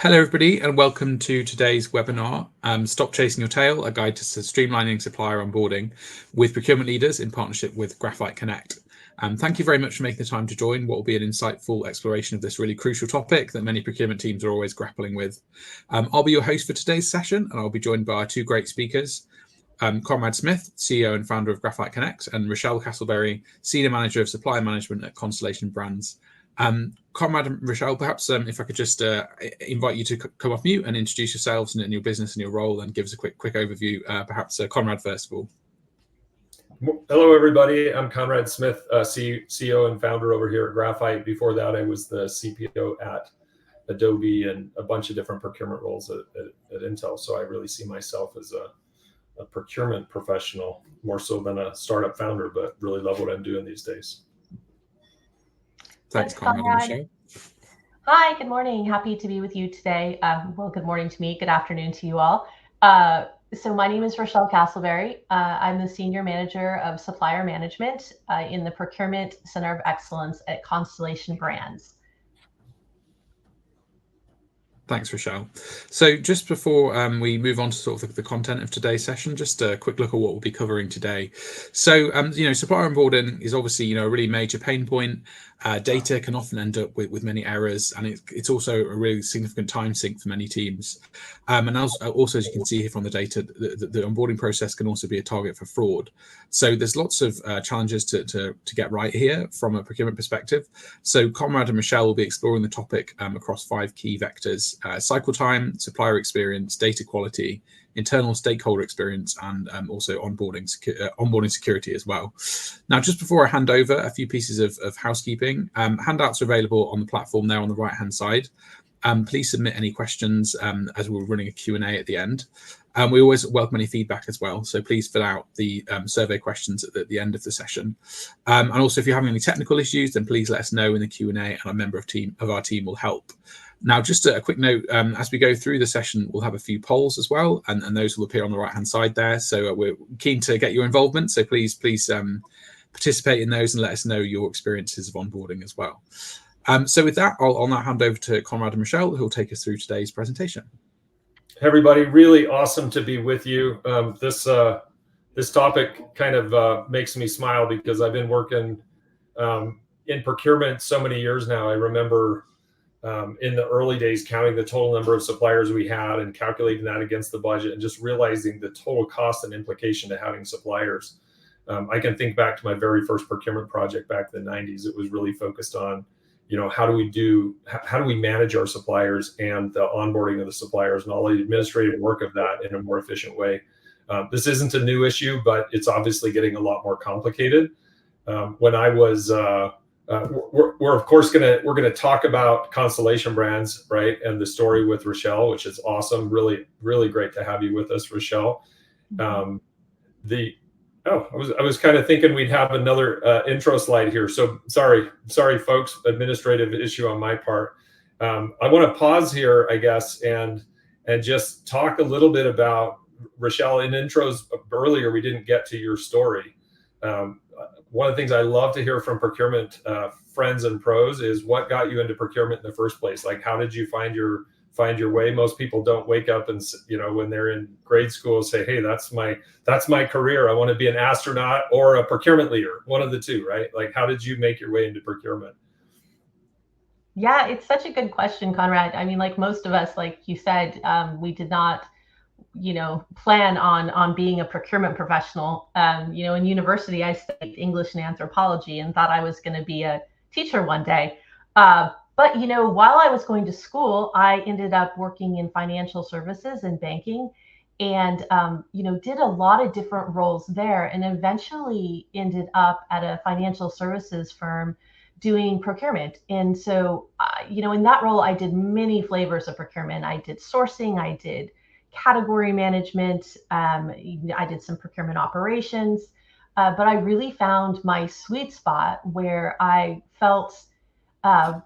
Hello, everybody, and welcome to today's webinar, Stop Chasing Your Tail, a guide to streamlining supplier onboarding with procurement leaders in partnership with Graphite Connect. Thank you very much for making the time to join what will be an insightful exploration of this really crucial topic that many procurement teams are always grappling with. I'll be your host for today's session, and I'll be joined by our two great speakers, Conrad Smith, CEO and founder of Graphite Connect, and Rochelle Castleberry, Senior Manager of Supplier Management at Constellation Brands. Conrad and Rochelle, perhaps if I could just invite you to come off mute and introduce yourselves and your business and your role, and give us a quick overview. Perhaps Conrad first of all. Hello, everybody. I'm Conrad Smith, CEO and founder over here at Graphite. Before that, I was the CPO at Adobe and a bunch of different procurement roles at Intel. So I really see myself as a procurement professional, more so than a startup founder, but really love what I'm doing these days. Thanks, Conrad. Hi, good morning. Happy to be with you today. Well, good morning to me. Good afternoon to you all. So my name is Rochelle Castleberry. I'm the Senior Manager of Supplier Management in the Procurement Center of Excellence at Constellation Brands. Thanks, Rochelle. So just before we move on to sort of the content of today's session, just a quick look at what we'll be covering today. So, supplier onboarding is obviously, a really major pain point. Data can often end up with many errors, and it's also a really significant time sink for many teams. And also, as you can see here from the data, the onboarding process can also be a target for fraud. So there's lots of challenges to get right here from a procurement perspective. So Conrad and Michelle will be exploring the topic across 5 key vectors: cycle time, supplier experience, data quality, internal stakeholder experience, and also onboarding security as well. Now, just before I hand over, a few pieces of housekeeping. Handouts are available on the platform there on the right-hand side. Please submit any questions as we're running a Q&A at the end. We always welcome any feedback as well, so please fill out the survey questions at the end of the session. And also, if you're having any technical issues, then please let us know in the Q&A, and a member of our team will help. Now, just a quick note, as we go through the session, we'll have a few polls as well, and those will appear on the right-hand side there. So we're keen to get your involvement, so please participate in those and let us know your experiences of onboarding as well. So with that, I'll now hand over to Conrad and Michelle, who will take us through today's presentation. Hey, everybody, really awesome to be with you. This topic kind of makes me smile because I've been working in procurement so many years now. I remember in the early days counting the total number of suppliers we had and calculating that against the budget and just realizing the total cost and implication to having suppliers. I can think back to my very first procurement project back in the 90s. It was really focused on, how do we manage our suppliers and the onboarding of the suppliers and all the administrative work of that in a more efficient way. This isn't a new issue, but it's obviously getting a lot more complicated. When I was, we're of course we're gonna talk about Constellation Brands, right, and the story with Rochelle, which is awesome. Really, really great to have you with us, Rochelle. I was kind of thinking we'd have another intro slide here. So sorry, folks, administrative issue on my part. I want to pause here, I guess, and just talk a little bit about Rochelle. In intros earlier, we didn't get to your story. One of the things I love to hear from procurement friends and pros is what got you into procurement in the first place. Like, how did you find your way? Most people don't wake up and, when they're in grade school, say, hey, that's my career. I want to be an astronaut or a procurement leader, one of the two, right? Like, how did you make your way into procurement? Yeah, it's such a good question, Conrad. I mean, like most of us, like you said, we did not, plan on being a procurement professional. In university, I studied English and anthropology and thought I was going to be a teacher one day. But, while I was going to school, I ended up working in financial services and banking and, did a lot of different roles there and eventually ended up at a financial services firm doing procurement. And so, in that role, I did many flavors of procurement. I did sourcing, I did category management, I did some procurement operations, but I really found my sweet spot where I felt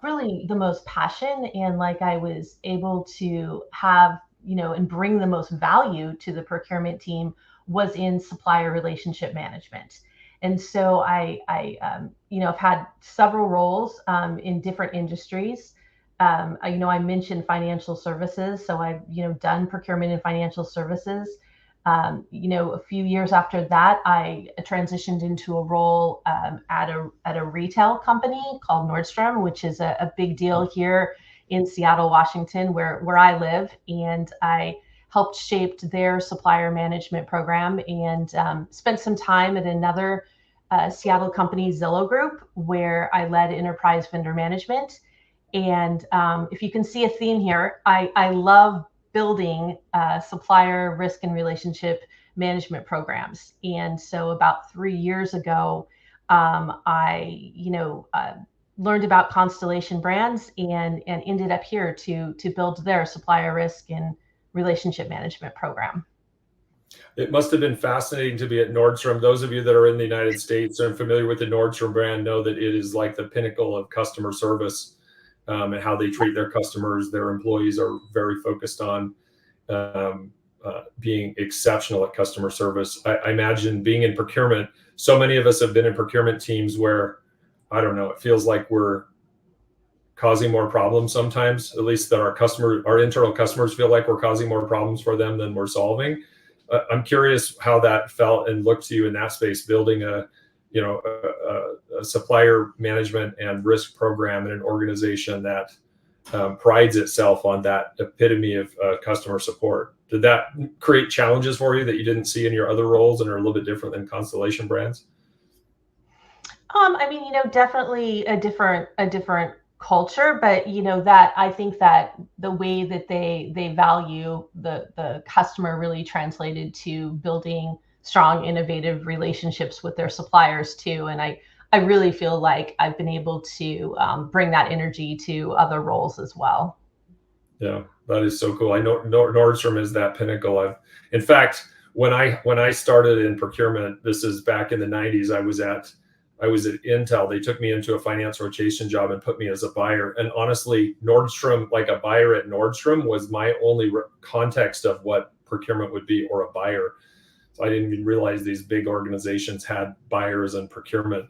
really the most passion and like I was able to have, and bring the most value to the procurement team was in supplier relationship management. And so I've had several roles in different industries. I mentioned financial services, so I've done procurement in financial services. A few years after that, I transitioned into a role at a retail company called Nordstrom, which is a big deal here in Seattle, Washington, where I live. And I helped shape their supplier management program, and spent some time at another Seattle company, Zillow Group, where I led enterprise vendor management. And if you can see a theme here, I love building supplier risk and relationship management programs. And so about 3 years ago, I learned about Constellation Brands and ended up here to build their supplier risk and relationship management program. It must have been fascinating to be at Nordstrom. Those of you that are in the United States and familiar with the Nordstrom brand know that it is like the pinnacle of customer service, and how they treat their customers. Their employees are very focused on being exceptional at customer service. I imagine being in procurement, so many of us have been in procurement teams where, I don't know, it feels like we're causing more problems sometimes, at least that our internal customers feel like we're causing more problems for them than we're solving. I'm curious how that felt and looked to you in that space, building a supplier management and risk program in an organization that prides itself on that epitome of customer support. Did that create challenges for you that you didn't see in your other roles and are a little bit different than Constellation Brands? Definitely a different culture, but that I think that the way that they value the customer really translated to building strong, innovative relationships with their suppliers too. And I really feel like I've been able to bring that energy to other roles as well. Yeah, that is so cool. I know Nordstrom is that pinnacle. In fact, when I started in procurement, this is back in the 90s, I was at Intel. They took me into a finance rotation job and put me as a buyer. And honestly, Nordstrom, like a buyer at Nordstrom, was my only context of what procurement would be, or a buyer. So I didn't even realize these big organizations had buyers and procurement.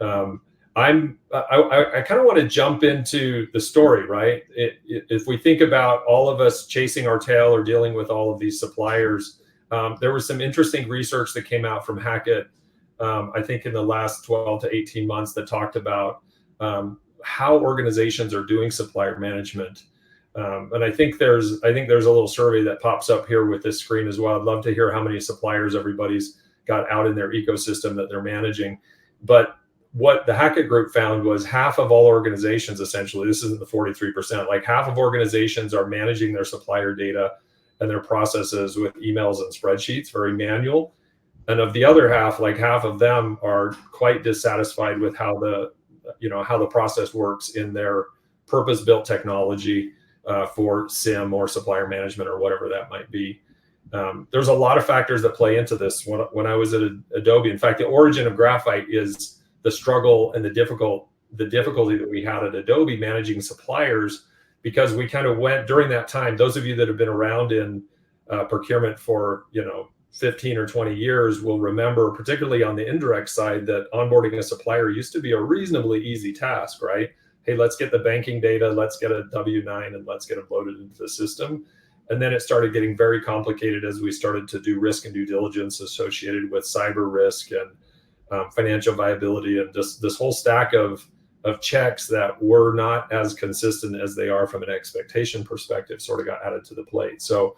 I kind of want to jump into the story, right? If we think about all of us chasing our tail or dealing with all of these suppliers, there was some interesting research that came out from Hackett, I think in the last 12 to 18 months, that talked about how organizations are doing supplier management. And I think there's a little survey that pops up here with this screen as well. I'd love to hear how many suppliers everybody's got out in their ecosystem that they're managing. But what the Hackett Group found was half of all organizations, essentially, this isn't the 43%, like half of organizations are managing their supplier data and their processes with emails and spreadsheets, very manual. And of the other half, like half of them are quite dissatisfied with how the process works in their purpose-built technology for SIM or supplier management or whatever that might be. There's a lot of factors that play into this. When I was at Adobe, in fact, the origin of Graphite is the struggle and the difficulty that we had at Adobe managing suppliers, because we kind of went during that time. Those of you that have been around in procurement for 15 or 20 years will remember, particularly on the indirect side, that onboarding a supplier used to be a reasonably easy task, right? Hey, let's get the banking data, let's get a W-9, and let's get it loaded into the system. And then it started getting very complicated as we started to do risk and due diligence associated with cyber risk and financial viability, and just this whole stack of checks that were not as consistent as they are from an expectation perspective sort of got added to the plate. So,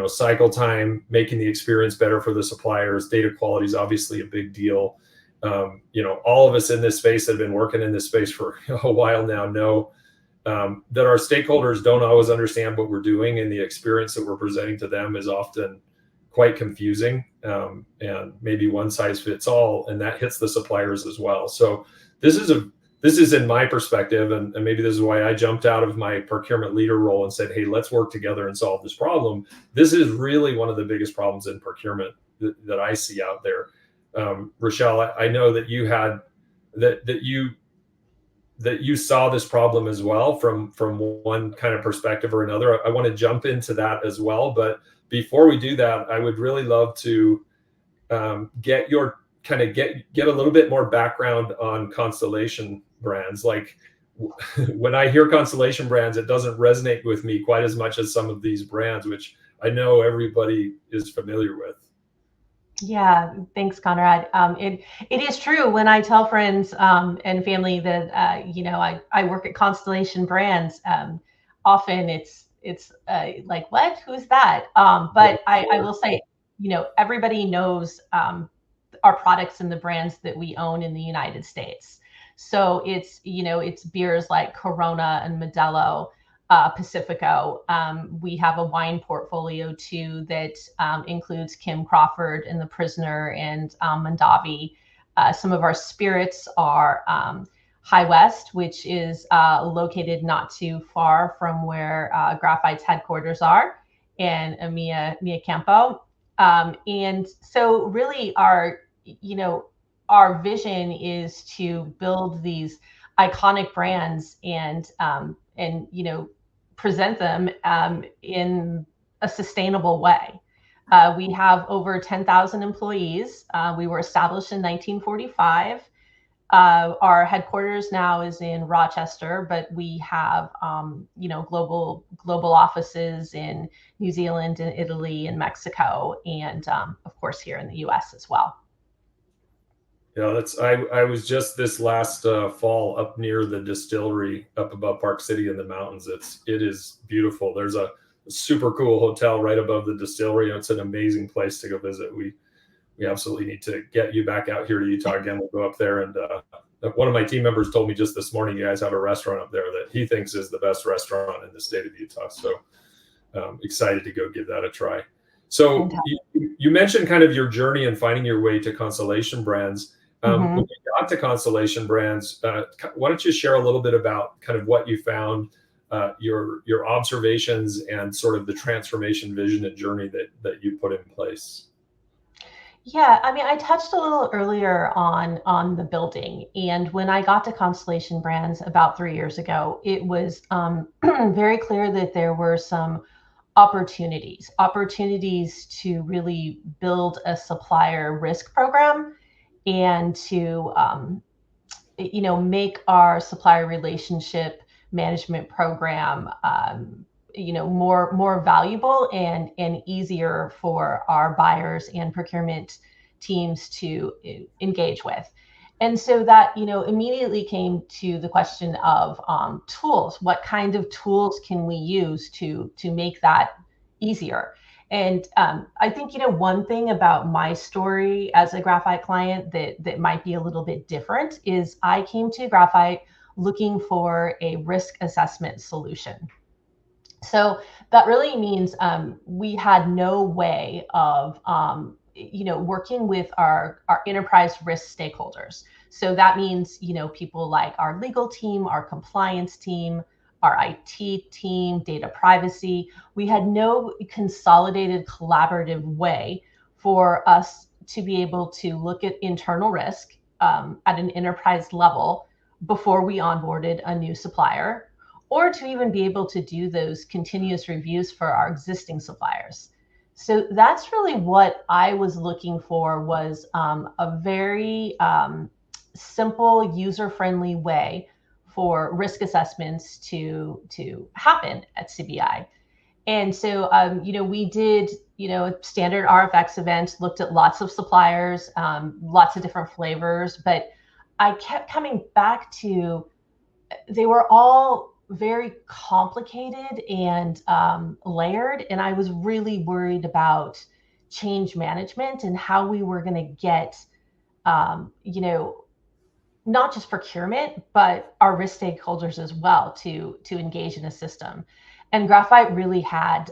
cycle time, making the experience better for the suppliers, data quality is obviously a big deal. All of us in this space that have been working in this space for a while now know that our stakeholders don't always understand what we're doing, and the experience that we're presenting to them is often quite confusing, and maybe one size fits all, and that hits the suppliers as well. So this is in my perspective, and maybe this is why I jumped out of my procurement leader role and said, hey, let's work together and solve this problem. This is really one of the biggest problems in procurement that I see out there. Rochelle, I know that you had that you saw this problem as well from one kind of perspective or another. I want to jump into that as well, but before we do that, I would really love to get a little bit more background on Constellation Brands. Like, when I hear Constellation Brands, it doesn't resonate with me quite as much as some of these brands, which I know everybody is familiar with. Yeah, thanks, Conrad. It is true when I tell friends and family that I work at Constellation Brands. Often it's like, what? Who's that? But I will say, everybody knows our products and the brands that we own in the United States. So it's beers like Corona and Modelo, Pacifico. We have a wine portfolio too that includes Kim Crawford and The Prisoner and Mondavi. Some of our spirits are High West, which is located not too far from where Graphite's headquarters are, and Mia Campo. And so really our vision is to build these iconic brands and present them in a sustainable way. We have over 10,000 employees. We were established in 1945. Our headquarters now is in Rochester, but we have global offices in New Zealand and Italy and Mexico, and of course here in the U.S. as well. Yeah, I was just this last fall up near the distillery up above Park City in the mountains. It is beautiful. There's a super cool hotel right above the distillery. It's an amazing place to go visit. We absolutely need to get you back out here to Utah again. We'll go up there, and one of my team members told me just this morning, you guys have a restaurant up there that he thinks is the best restaurant in the state of Utah. So excited to go give that a try. So you mentioned kind of your journey and finding your way to Constellation Brands. When you got to Constellation Brands, why don't you share a little bit about kind of what you found, your observations, and sort of the transformation vision and journey that you put in place? Yeah, I mean, I touched a little earlier on the building, and when I got to Constellation Brands about 3 years ago, it was very clear that there were some opportunities to really build a supplier risk program and to make our supplier relationship management program more valuable and easier for our buyers and procurement teams to engage with. And so that immediately came to the question of tools. What kind of tools can we use to make that easier? And I think one thing about my story as a Graphite client that might be a little bit different is I came to Graphite looking for a risk assessment solution. So that really means we had no way of working with our enterprise risk stakeholders. So that means people like our legal team, our compliance team, our IT team, data privacy. We had no consolidated collaborative way for us to be able to look at internal risk at an enterprise level before we onboarded a new supplier, or to even be able to do those continuous reviews for our existing suppliers. So that's really what I was looking for, was a very simple, user-friendly way for risk assessments to happen at CBI. And so, we did, a standard RFX event, looked at lots of suppliers, lots of different flavors, but I kept coming back to, they were all very complicated and layered. And I was really worried about change management and how we were going to get, not just procurement, but our risk stakeholders as well to engage in a system. And Graphite really had,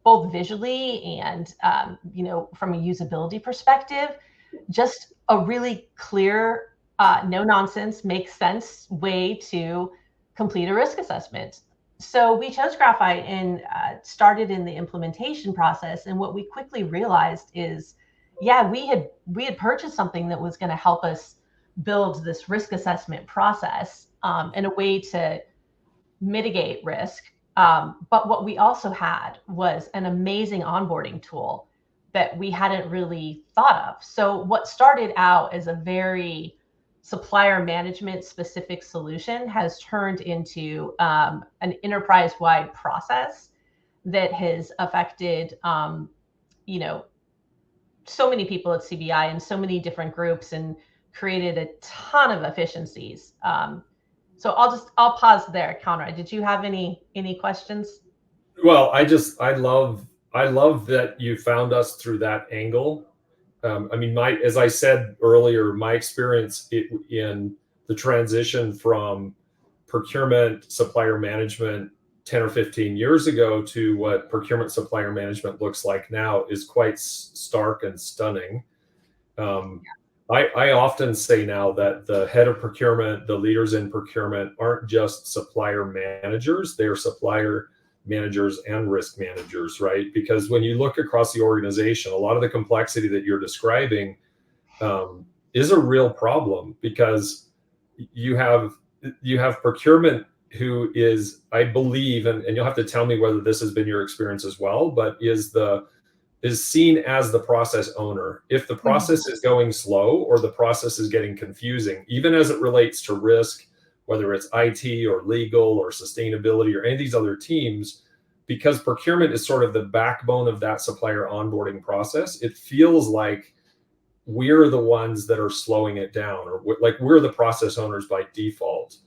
both visually and, from a usability perspective, just a really clear, no nonsense, makes sense way to complete a risk assessment. So we chose Graphite and started in the implementation process. And what we quickly realized is, yeah, we had purchased something that was going to help us build this risk assessment process and a way to mitigate risk. But what we also had was an amazing onboarding tool that we hadn't really thought of. So what started out as a very supplier management specific solution has turned into an enterprise-wide process that has affected, you know, so many people at CBI and so many different groups and created a ton of efficiencies. So I'll pause there. Conrad, did you have any questions? Well, I love that you found us through that angle. I mean, as I said earlier, my experience in the transition from procurement supplier management 10 or 15 years ago to what procurement supplier management looks like now is quite stark and stunning. I often say now that the head of procurement, the leaders in procurement aren't just supplier managers, they're supplier managers and risk managers, right? Because when you look across the organization, a lot of the complexity that you're describing is a real problem, because you have procurement who is, I believe, and you'll have to tell me whether this has been your experience as well, but is seen as the process owner. If the process is going slow or the process is getting confusing, even as it relates to risk, whether it's IT or legal or sustainability or any of these other teams, because procurement is sort of the backbone of that supplier onboarding process, it feels like we're the ones that are slowing it down, or like we're the process owners by default.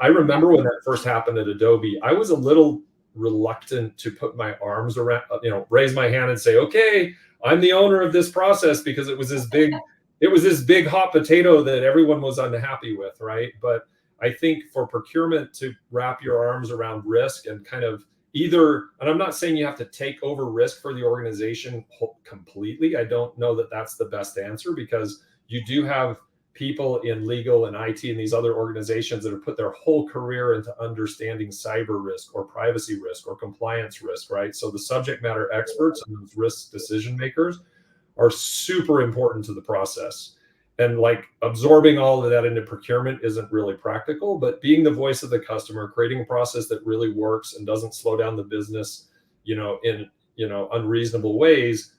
I remember when that first happened at Adobe, I was a little reluctant to put my arms around, raise my hand and say, okay, I'm the owner of this process, because it was this big hot potato that everyone was unhappy with, right? But I think for procurement to wrap your arms around risk and kind of either, and I'm not saying you have to take over risk for the organization completely. I don't know that that's the best answer, because you do have people in legal and IT and these other organizations that have put their whole career into understanding cyber risk or privacy risk or compliance risk, right? So the subject matter experts and those risk decision makers are super important to the process. And like absorbing all of that into procurement isn't really practical, but being the voice of the customer, creating a process that really works and doesn't slow down the business, in unreasonable ways.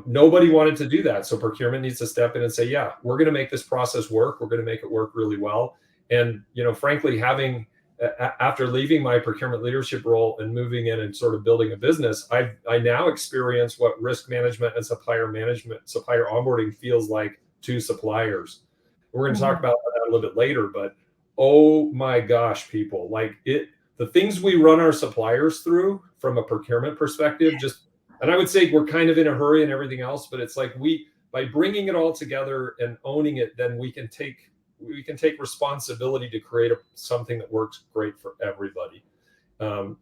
Nobody wanted to do that. So procurement needs to step in and say, yeah, we're going to make this process work. We're going to make it work really well. And, frankly, after leaving my procurement leadership role and moving in and sort of building a business, I now experience what risk management and supplier onboarding feels like to suppliers. We're going to talk about that a little bit later, but oh my gosh, people, the things we run our suppliers through from a procurement perspective, and I would say we're kind of in a hurry and everything else, but it's like by bringing it all together and owning it, then we can take responsibility to create something that works great for everybody.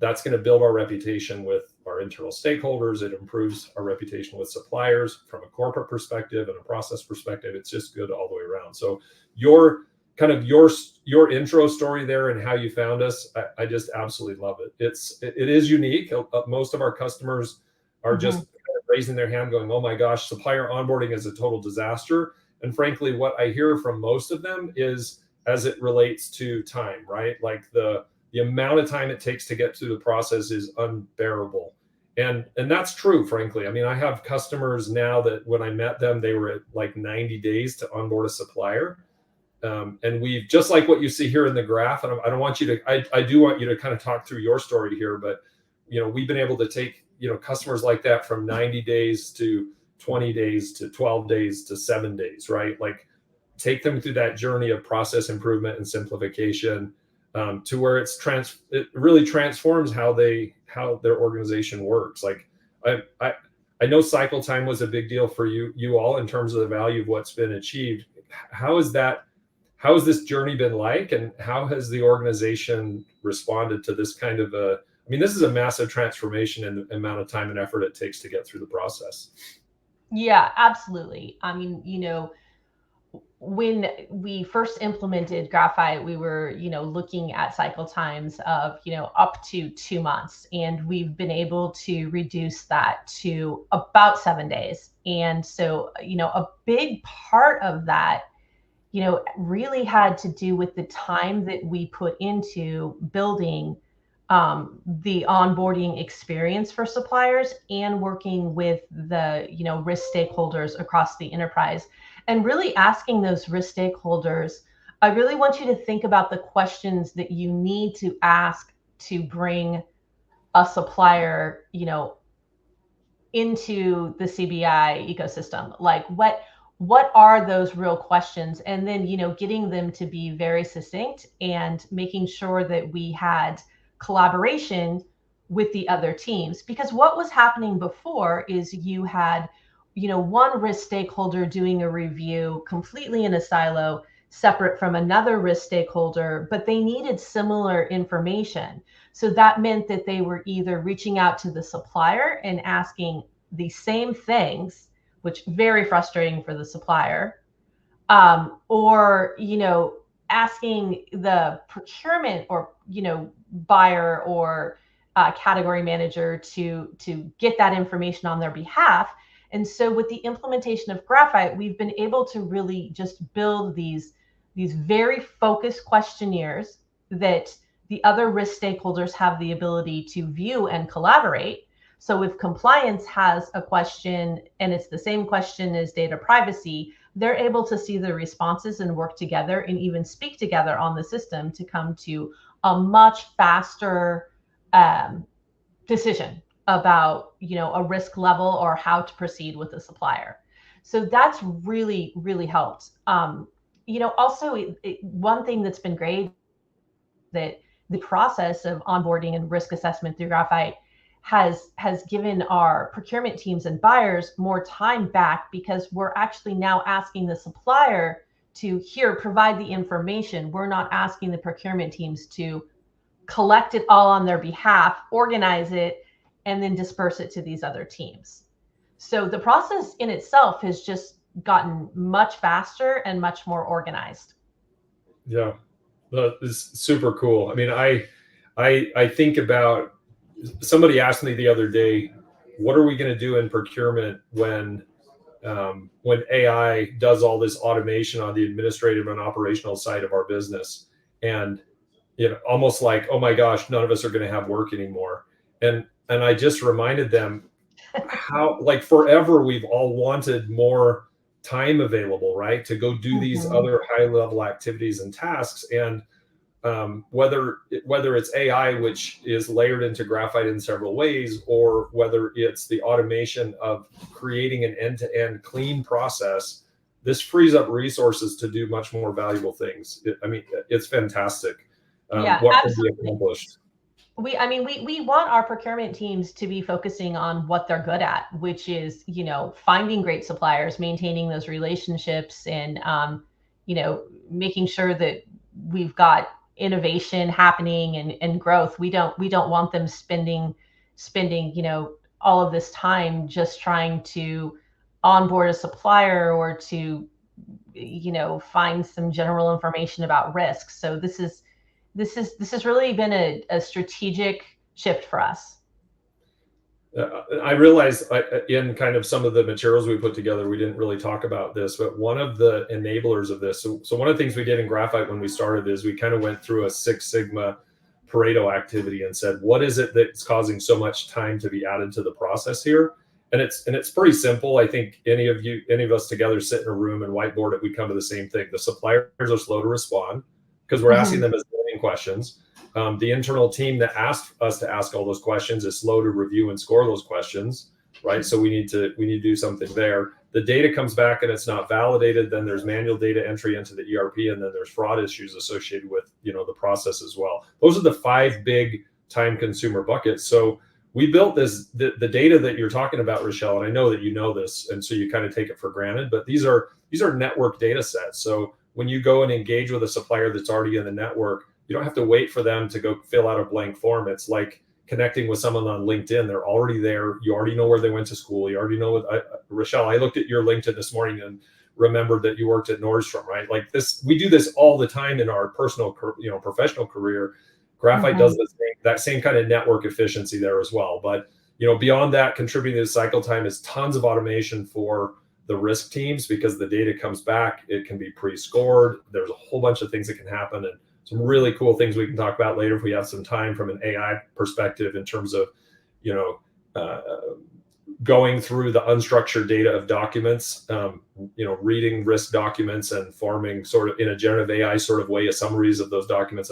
That's going to build our reputation with our internal stakeholders. It improves our reputation with suppliers from a corporate perspective and a process perspective. It's just good all the way around. So your intro story there and how you found us, I just absolutely love it. It is unique. Most of our customers are just kind of raising their hand going, oh my gosh, supplier onboarding is a total disaster. And frankly, what I hear from most of them is as it relates to time, right? Like the amount of time it takes to get through the process is unbearable. And that's true, frankly. I mean, I have customers now that when I met them, they were at like 90 days to onboard a supplier. And we've, just like what you see here in the graph, and I do want you to kind of talk through your story here, but, we've been able to take, customers like that from 90 days to 20 days to 12 days to 7 days, right? Like take them through that journey of process improvement and simplification, to where it really transforms how their organization works. Like I know cycle time was a big deal for you all in terms of the value of what's been achieved. How has this journey been like, and how has the organization responded to this kind of this is a massive transformation in the amount of time and effort it takes to get through the process. Yeah, absolutely. I mean, when we first implemented Graphite, we were, looking at cycle times of, up to 2 months. And we've been able to reduce that to about 7 days. And so, a big part of that, really had to do with the time that we put into building the onboarding experience for suppliers and working with the, risk stakeholders across the enterprise. and really asking those risk stakeholders, I really want you to think about the questions that you need to ask to bring a supplier, into the CBI ecosystem. Like what are those real questions? And then, getting them to be very succinct and making sure that we had collaboration with the other teams. Because what was happening before is you had, one risk stakeholder doing a review completely in a silo, separate from another risk stakeholder, but they needed similar information. So that meant that they were either reaching out to the supplier and asking the same things, which very frustrating for the supplier, or asking the procurement or buyer or category manager to get that information on their behalf. And so with the implementation of Graphite, we've been able to really just build these very focused questionnaires that the other risk stakeholders have the ability to view and collaborate. So if compliance has a question and it's the same question as data privacy, they're able to see the responses and work together and even speak together on the system to come to a much faster decision about a risk level or how to proceed with the supplier. So that's really, really helped. Also, one thing that's been great, that the process of onboarding and risk assessment through Graphite has given our procurement teams and buyers more time back, because we're actually now asking the supplier to provide the information. We're not asking the procurement teams to collect it all on their behalf, organize it, and then disperse it to these other teams. So the process in itself has just gotten much faster and much more organized. Yeah, that is super cool. I mean, I think about, somebody asked me the other day, what are we going to do in procurement when AI does all this automation on the administrative and operational side of our business? And almost like, oh my gosh, none of us are going to have work anymore. And I just reminded them how, like, forever we've all wanted more time available, right, to go do these other high level activities and tasks. And whether it's AI, which is layered into Graphite in several ways, or whether it's the automation of creating an end-to-end clean process, this frees up resources to do much more valuable things. It's fantastic. Yeah, what absolutely. can be accomplished. We want our procurement teams to be focusing on what they're good at, which is, finding great suppliers, maintaining those relationships, and, making sure that we've got innovation happening and growth. We don't want them spending, all of this time just trying to onboard a supplier or to, find some general information about risks. So this has really been a strategic shift for us. I realize in kind of some of the materials we put together, we didn't really talk about this, but one of the enablers of this. So one of the things we did in Graphite when we started is we kind of went through a Six Sigma Pareto activity and said, what is it that's causing so much time to be added to the process here? And it's pretty simple. I think any of us together sit in a room and whiteboard it, we come to the same thing. The suppliers are slow to respond because we're asking them as many questions. The internal team that asked us to ask all those questions is slow to review and score those questions, right? So we need to do something there. The data comes back and it's not validated. Then there's manual data entry into the ERP, and then there's fraud issues associated with the process as well. Those are the 5 big time consumer buckets. So we built the data that you're talking about, Rochelle, and I know that you know this, and so you kind of take it for granted. But these are network data sets. So when you go and engage with a supplier that's already in the network, you don't have to wait for them to go fill out a blank form. It's like connecting with someone on LinkedIn. They're already there. You already know where they went to school. You already know Rochelle, I looked at your LinkedIn this morning and remembered that you worked at Nordstrom, right? Like this, we do this all the time in our personal, professional career. Graphite does that same kind of network efficiency there as well. But, beyond that, contributing to cycle time is tons of automation for the risk teams, because the data comes back, it can be pre-scored. There's a whole bunch of things that can happen, and some really cool things we can talk about later if we have some time from an AI perspective in terms of, going through the unstructured data of documents, reading risk documents and forming sort of in a generative AI sort of way, a summaries of those documents,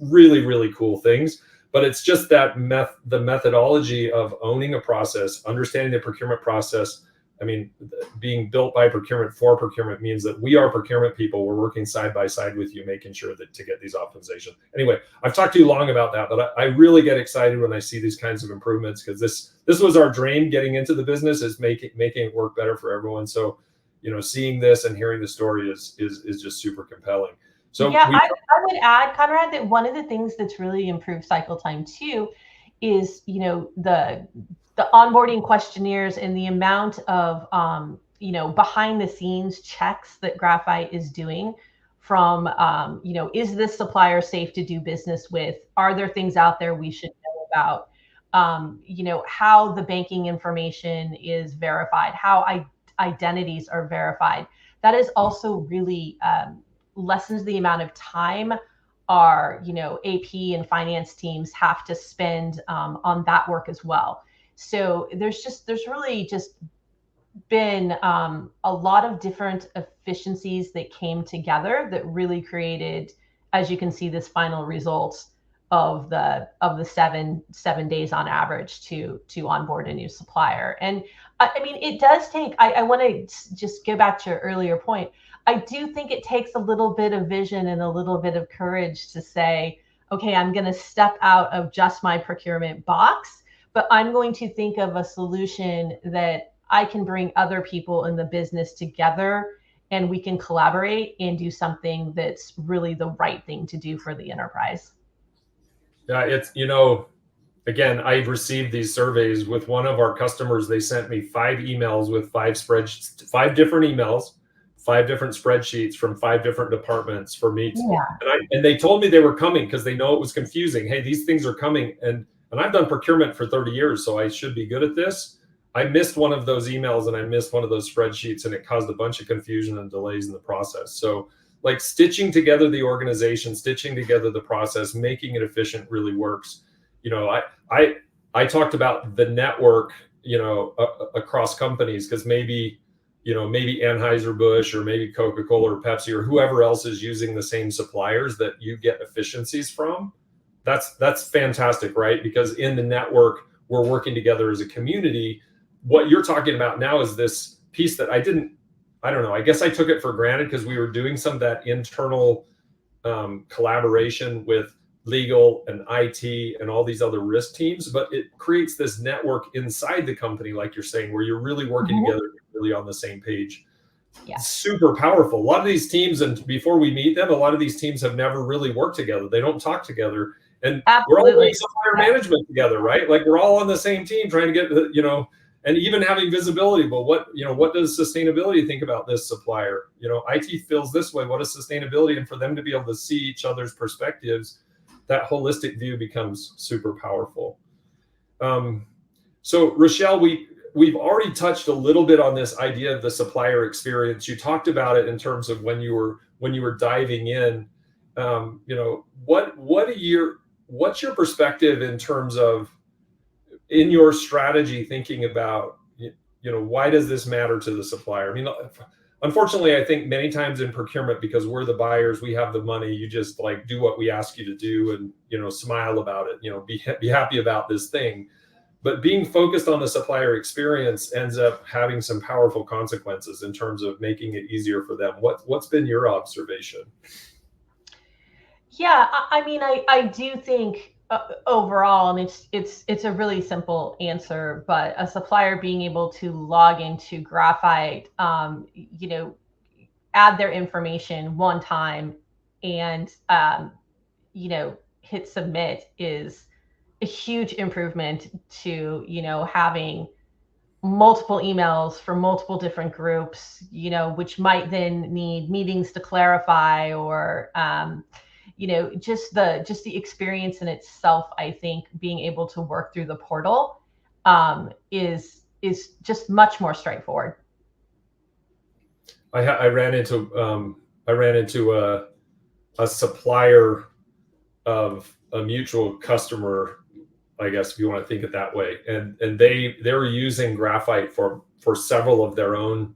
really, really cool things. But it's just that the methodology of owning a process, understanding the procurement process. I mean, being built by procurement for procurement means that we are procurement people. We're working side by side with you, making sure that to get these optimizations. Anyway, I've talked too long about that, but I really get excited when I see these kinds of improvements, because this was our dream getting into the business, is making it work better for everyone. So, seeing this and hearing the story is just super compelling. So yeah, I would add, Conrad, that one of the things that's really improved cycle time too is, the onboarding questionnaires and the amount of, behind the scenes checks that Graphite is doing from, is this supplier safe to do business with? Are there things out there we should know about? How the banking information is verified, how identities are verified. That is also really lessens the amount of time our, AP and finance teams have to spend on that work as well. So there's really just been a lot of different efficiencies that came together that really created, as you can see, this final results of the 7 days on average to onboard a new supplier. And I mean, it does take, I want to just go back to your earlier point. I do think it takes a little bit of vision and a little bit of courage to say, okay, I'm going to step out of just my procurement box, but I'm going to think of a solution that I can bring other people in the business together, and we can collaborate and do something that's really the right thing to do for the enterprise. Yeah, it's, again, I've received these surveys with one of our customers. They sent me 5 emails with 5 different emails, 5 different spreadsheets from 5 different departments for me. Yeah. And they told me they were coming because they know it was confusing. Hey, these things are coming. And I've done procurement for 30 years, so I should be good at this. I missed one of those emails and I missed one of those spreadsheets, and it caused a bunch of confusion and delays in the process. So like stitching together the organization, stitching together the process, making it efficient really works. I talked about the network, across companies, because maybe Anheuser-Busch or maybe Coca-Cola or Pepsi or whoever else is using the same suppliers that you get efficiencies from. That's fantastic, right? Because in the network, we're working together as a community. What you're talking about now is this piece that I don't know, I guess I took it for granted because we were doing some of that internal collaboration with legal and IT and all these other risk teams, but it creates this network inside the company, like you're saying, where you're really working together, really on the same page. Yeah. Super powerful. A lot of these teams, and before we meet them, a lot of these teams have never really worked together. They don't talk together. And we're all doing supplier management together, right? Like we're all on the same team trying to get, and even having visibility. But what does sustainability think about this supplier? IT feels this way. What is sustainability? And for them to be able to see each other's perspectives, that holistic view becomes super powerful. So Rochelle, we've already touched a little bit on this idea of the supplier experience. You talked about it in terms of when you were diving in. What's your perspective in terms of in your strategy, thinking about, why does this matter to the supplier? I mean, unfortunately, I think many times in procurement, because we're the buyers, we have the money, you just like do what we ask you to do and, smile about it, be happy about this thing. But being focused on the supplier experience ends up having some powerful consequences in terms of making it easier for them. What's been your observation? Yeah, I mean, I do think overall, and it's a really simple answer, but a supplier being able to log into Graphite, add their information one time and, hit submit is a huge improvement to, having multiple emails from multiple different groups, which might then need meetings to clarify or, just the experience in itself. I think being able to work through the portal is just much more straightforward. I ran into a supplier of a mutual customer I guess if you want to think it that way. And they were using Graphite for several of their own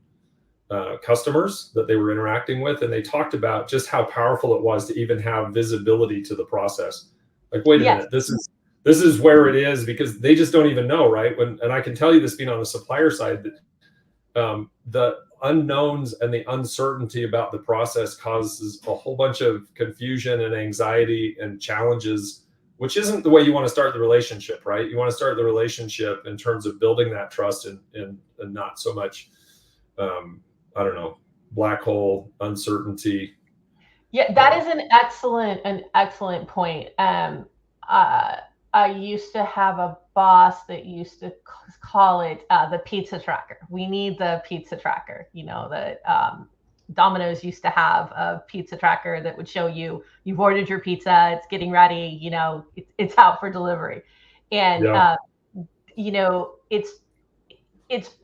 customers that they were interacting with, and they talked about just how powerful it was to even have visibility to the process. Like, wait a Yes. minute, this is where it is, because they just don't even know, right? And I can tell you this being on the supplier side, that the unknowns and the uncertainty about the process causes a whole bunch of confusion and anxiety and challenges, which isn't the way you want to start the relationship, right? You want to start the relationship in terms of building that trust and not so much, I don't know, black hole uncertainty. Yeah, that is an excellent point. I used to have a boss that used to call it the pizza tracker. We need the pizza tracker. You know, that Domino's used to have a pizza tracker that would show you you've ordered your pizza, it's getting ready, you know, it's out for delivery. And Yeah. you know, it's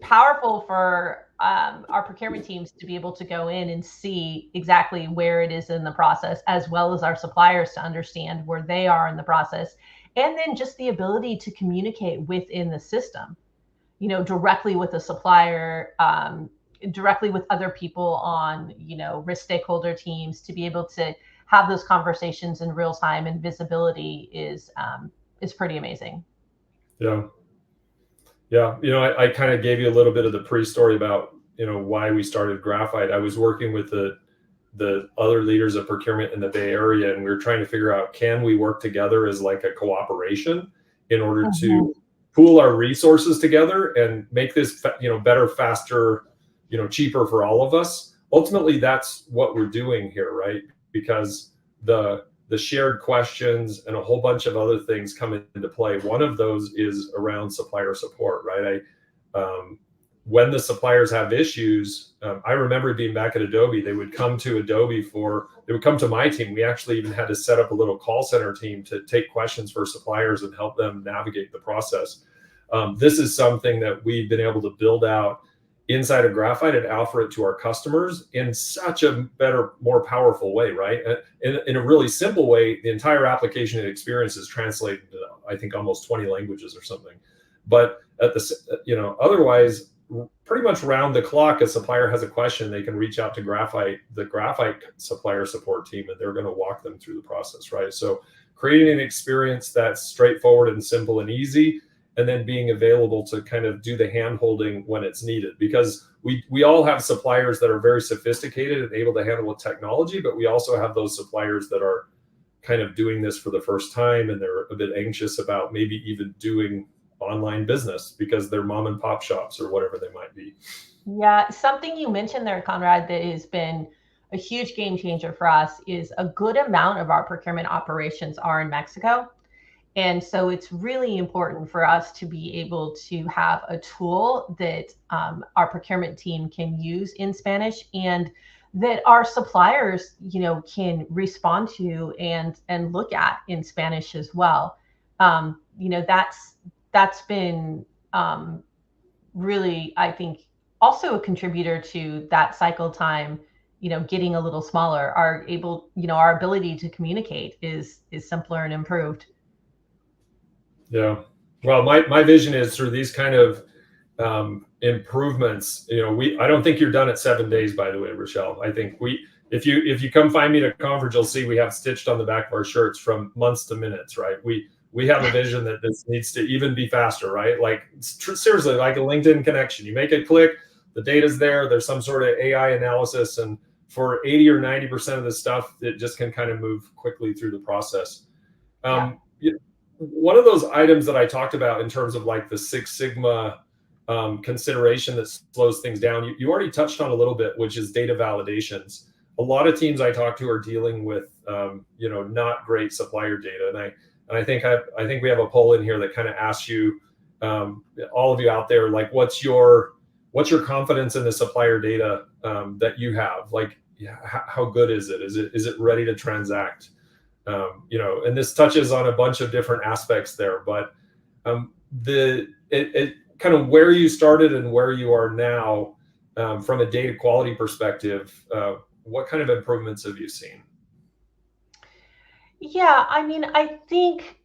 powerful for our procurement teams to be able to go in and see exactly where it is in the process, as well as our suppliers to understand where they are in the process. And then just the ability to communicate within the system, you know, directly with a supplier, directly with other people on, you know, risk stakeholder teams, to be able to have those conversations in real time, and visibility is pretty amazing. Yeah. Yeah. You know, I kind of gave you a little bit of the pre-story about, you know, why we started Graphite. I was working with the other leaders of procurement in the Bay Area, and we were trying to figure out, can we work together as like a cooperation in order to pool our resources together and make this, you know, better, faster, you know, cheaper for all of us. Ultimately, that's what we're doing here, right? Because the shared questions and a whole bunch of other things come into play. One of those is around supplier support, right? When the suppliers have issues, I remember being back at Adobe, they would come to my team. We actually even had to set up a little call center team to take questions for suppliers and help them navigate the process. This is something that we've been able to build out inside of Graphite and offer it to our customers in such a better, more powerful way, right? In a really simple way, the entire application and experience is translated to, I think, almost 20 languages or something. But at the, you know, otherwise, pretty much round the clock, a supplier has a question, they can reach out to Graphite, the Graphite supplier support team, and they're going to walk them through the process, right? So creating an experience that's straightforward and simple and easy, and then being available to kind of do the hand holding when it's needed, because we all have suppliers that are very sophisticated and able to handle the technology, but we also have those suppliers that are kind of doing this for the first time, and they're a bit anxious about maybe even doing online business because they're mom and pop shops or whatever they might be. Yeah, something you mentioned there, Conrad, that has been a huge game changer for us is a good amount of our procurement operations are in Mexico. And so it's really important for us to be able to have a tool that our procurement team can use in Spanish, and that our suppliers, you know, can respond to and look at in Spanish as well. You know, that's been really, I think, also a contributor to that cycle time, you know, getting a little smaller. Our ability to communicate is simpler and improved. Yeah. Well, my vision is through these kind of improvements, you know, I don't think you're done at 7 days, by the way, Rochelle. I think if you come find me at a conference, you'll see we have stitched on the back of our shirts from months to minutes, right? We have a vision that this needs to even be faster, right? Like seriously, like a LinkedIn connection, you make it click, the data's there, there's some sort of AI analysis, and for 80 or 90% of the stuff, it just can kind of move quickly through the process. One of those items that I talked about in terms of like the Six Sigma consideration that slows things down, you already touched on a little bit, which is data validations. A lot of teams I talk to are dealing with you know, not great supplier data, and I think we have a poll in here that kind of asks you, all of you out there, like what's your confidence in the supplier data that you have? Like, how good is it? Is it ready to transact? You know, and this touches on a bunch of different aspects there, but it kind of where you started and where you are now from a data quality perspective, what kind of improvements have you seen? Yeah, I mean, I think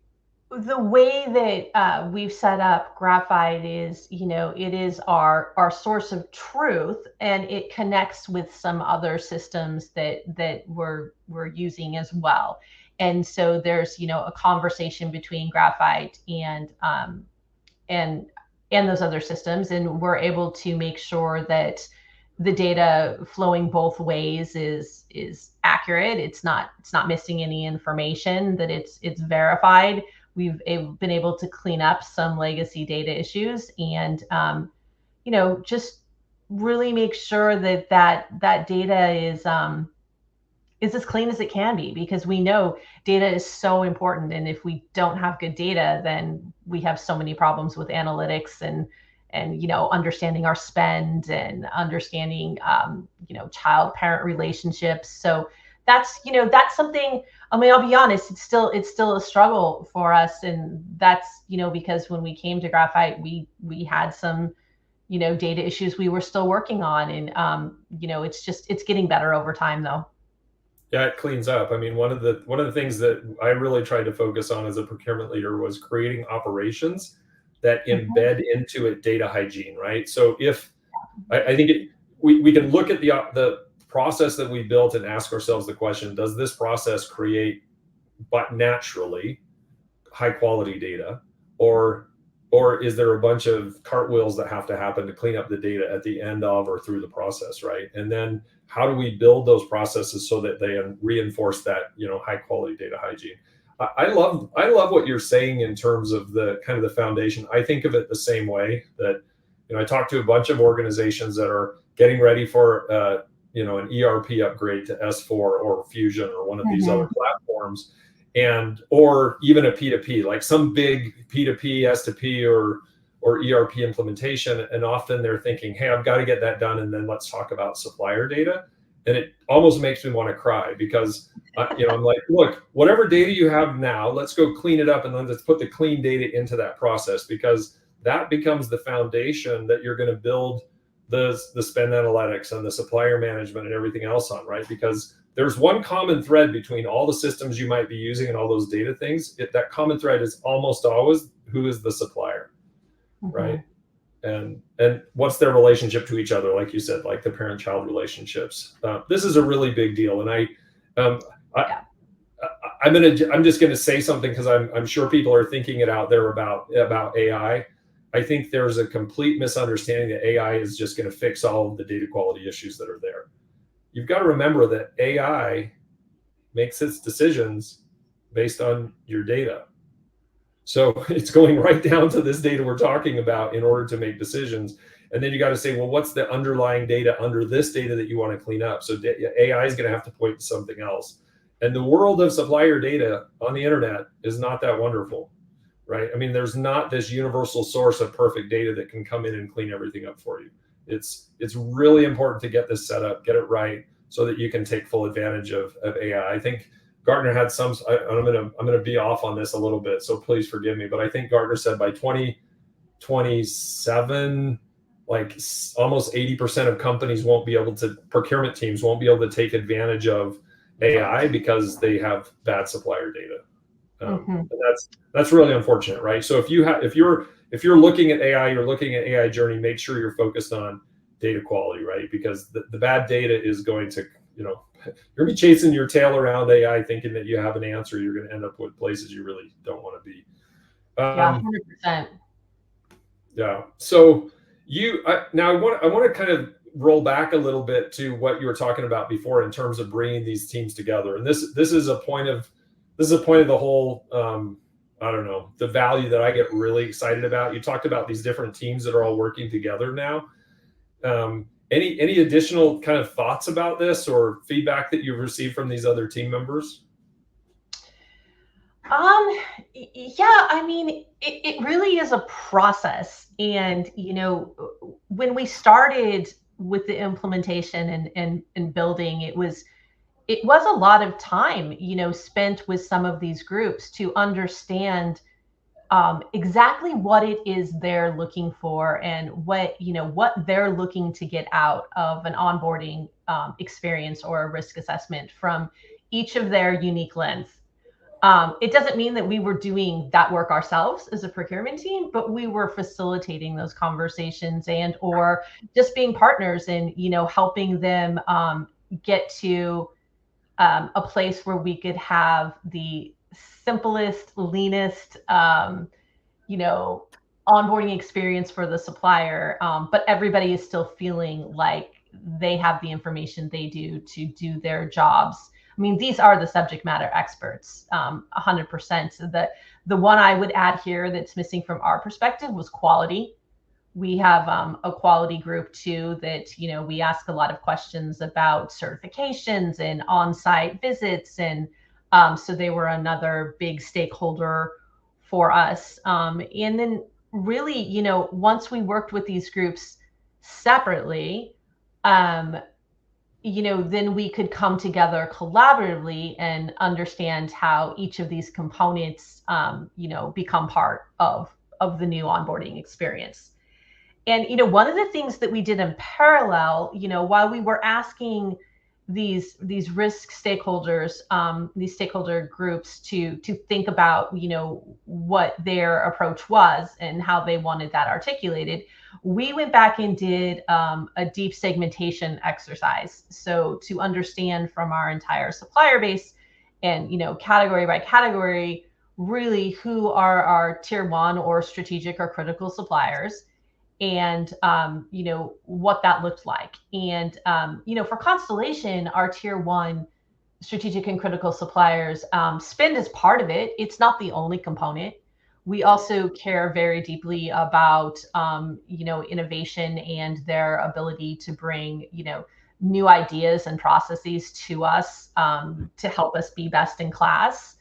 the way that we've set up Graphite is, it is our source of truth, and it connects with some other systems that we're using as well. And so there's, a conversation between Graphite and those other systems, and we're able to make sure that the data flowing both ways is accurate. It's not missing any information, that it's verified. We've been able to clean up some legacy data issues, and just really make sure that data is as clean as it can be, because we know data is so important. And if we don't have good data, then we have so many problems with analytics and understanding our spend and understanding child parent relationships. So that's something, I mean, I'll be honest, it's still a struggle for us. And that's because when we came to Graphite, we had some data issues we were still working on. And it's getting better over time, though. Yeah, it cleans up. I mean, one of the things that I really tried to focus on as a procurement leader was creating operations that embed into it data hygiene, right? So if I think we can look at the process that we built and ask ourselves the question: does this process create, but naturally, high quality data, or is there a bunch of cartwheels that have to happen to clean up the data at the end of or through the process, right? And then how do we build those processes so that they reinforce that high quality data hygiene? I love what you're saying in terms of the kind of the foundation. I think of it the same way that I talk to a bunch of organizations that are getting ready for an ERP upgrade to S4 or Fusion or one of these other platforms, or even a P2P, like some big P2P, S2P or ERP implementation. And often they're thinking, hey, I've got to get that done, and then let's talk about supplier data. And it almost makes me want to cry, because I'm like, look, whatever data you have now, let's go clean it up, and then let's put the clean data into that process, because that becomes the foundation that you're going to build the spend analytics and the supplier management and everything else on, right? Because there's one common thread between all the systems you might be using and all those data things. That common thread is almost always who is the supplier, right? And what's their relationship to each other, like you said, like the parent-child relationships. This is a really big deal, and I'm just gonna say something, because I'm sure people are thinking it out there about AI. I think there's a complete misunderstanding that AI is just going to fix all of the data quality issues that are there. You've got to remember that AI makes its decisions based on your data. So it's going right down to this data we're talking about in order to make decisions. And then you got to say, well, what's the underlying data under this data that you want to clean up? So AI is going to have to point to something else. And the world of supplier data on the internet is not that wonderful, right? I mean, there's not this universal source of perfect data that can come in and clean everything up for you. It's really important to get this set up, get it right, so that you can take full advantage of AI. I think Gartner had some, I'm gonna be off on this a little bit, so please forgive me, but I think Gartner said by 2027, like almost 80% of companies procurement teams won't be able to take advantage of AI because they have bad supplier data. And that's really unfortunate, right? So if you're looking at AI, you're looking at AI journey, make sure you're focused on data quality, right? Because the bad data is going to, you're gonna be chasing your tail around AI, thinking that you have an answer. You're going to end up with places you really don't want to be. Yeah, 100%. Yeah. So now I want to kind of roll back a little bit to what you were talking about before in terms of bringing these teams together. And this is a point of the whole, I don't know, the value that I get really excited about. You talked about these different teams that are all working together now. Any additional kind of thoughts about this or feedback that you've received from these other team members? Yeah, I mean, it really is a process. And, when we started with the implementation and building, it was a lot of time, spent with some of these groups to understand exactly what it is they're looking for and what they're looking to get out of an onboarding experience or a risk assessment from each of their unique lens. It doesn't mean that we were doing that work ourselves as a procurement team, but we were facilitating those conversations and or just being partners and, helping them get to a place where we could have the simplest, leanest, onboarding experience for the supplier, but everybody is still feeling like they have the information they do to do their jobs. I mean, these are the subject matter experts, 100%. The one I would add here that's missing from our perspective was quality. We have a quality group too that, we ask a lot of questions about certifications and on-site visits. And so they were another big stakeholder for us. And then really, once we worked with these groups separately, then we could come together collaboratively and understand how each of these components, become part of the new onboarding experience. And, one of the things that we did in parallel, while we were asking these risk stakeholders, these stakeholder groups to think about, what their approach was and how they wanted that articulated, we went back and did a deep segmentation exercise. So to understand from our entire supplier base and, category by category, really who are our tier 1 or strategic or critical suppliers, and what that looked like. And for Constellation, our tier 1 strategic and critical suppliers, spend is part of it. It's not the only component. We also care very deeply about innovation and their ability to bring new ideas and processes to us to help us be best in class.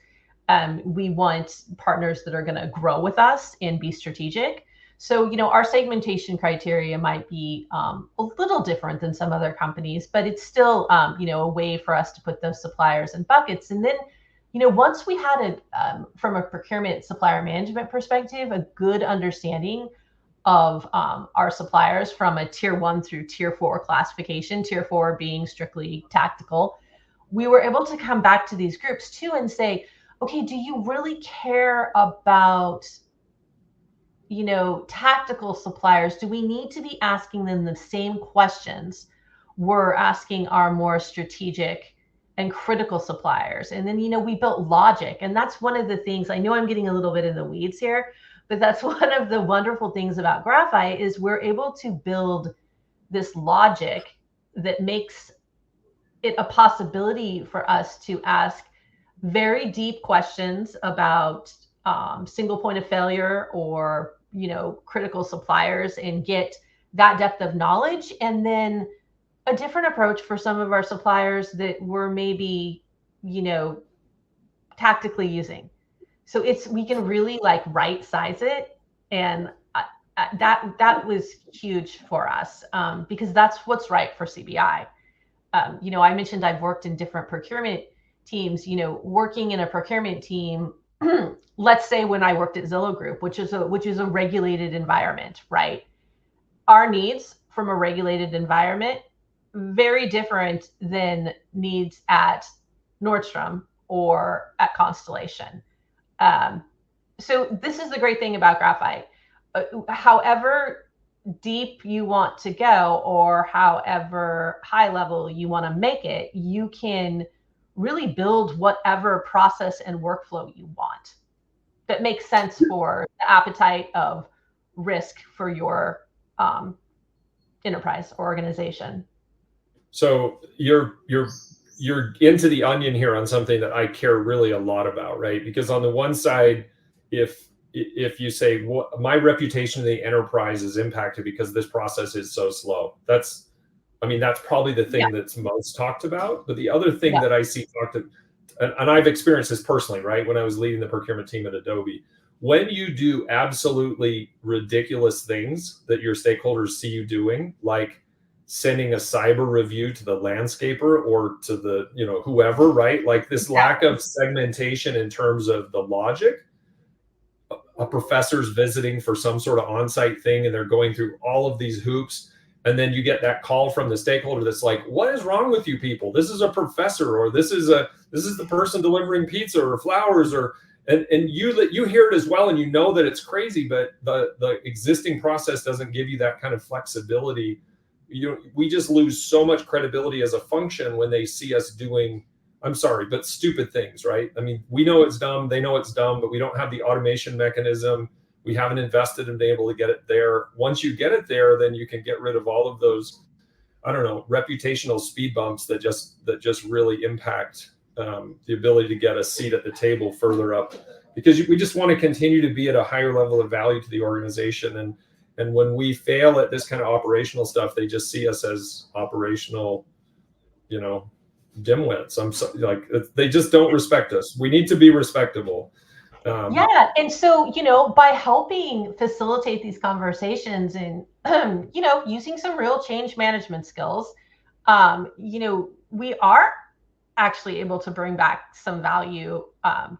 We want partners that are going to grow with us and be strategic. So, our segmentation criteria might be a little different than some other companies, but it's still, a way for us to put those suppliers in buckets. And then, once we had from a procurement supplier management perspective, a good understanding of our suppliers from a tier 1 through tier 4 classification, tier 4 being strictly tactical, we were able to come back to these groups too and say, okay, do you really care about tactical suppliers? Do we need to be asking them the same questions we're asking our more strategic and critical suppliers? And then, we built logic. And that's one of the things, I know I'm getting a little bit in the weeds here, but that's one of the wonderful things about Graphite is we're able to build this logic that makes it a possibility for us to ask very deep questions about single point of failure or critical suppliers and get that depth of knowledge, and then a different approach for some of our suppliers that we're maybe tactically using. So we can really right size it, and that was huge for us because that's what's right for CBI. I mentioned I've worked in different procurement teams. Working in a procurement team, let's say when I worked at Zillow Group, which is a regulated environment, right? Our needs from a regulated environment, very different than needs at Nordstrom or at Constellation. So this is the great thing about Graphite. However deep you want to go or however high level you want to make it, you can really build whatever process and workflow you want that makes sense for the appetite of risk for your enterprise or organization. So you're into the onion here on something that I care really a lot about, right? Because on the one side, if you say, well, my reputation in the enterprise is impacted because this process is so slow, that's probably the thing that's most talked about. But the other thing that I see talked about, and I've experienced this personally, right? When I was leading the procurement team at Adobe, when you do absolutely ridiculous things that your stakeholders see you doing, like sending a cyber review to the landscaper or to the, whoever, right? Like this lack of segmentation in terms of the logic. A professor's visiting for some sort of on-site thing and they're going through all of these hoops. And then you get that call from the stakeholder that's like, what is wrong with you people? This is a professor, or this is the person delivering pizza or flowers, or and you hear it as well, and you know that it's crazy, but the existing process doesn't give you that kind of flexibility. We just lose so much credibility as a function when they see us doing, I'm sorry, but stupid things, right? I mean, we know it's dumb, they know it's dumb, but we don't have the automation mechanism. We haven't invested in being able to get it there. Once you get it there, then you can get rid of all of those, I don't know, reputational speed bumps that just really impact the ability to get a seat at the table further up, because we just want to continue to be at a higher level of value to the organization. And when we fail at this kind of operational stuff, they just see us as operational, dimwits. They just don't respect us. We need to be respectable. Yeah. And so, by helping facilitate these conversations and, using some real change management skills, we are actually able to bring back some value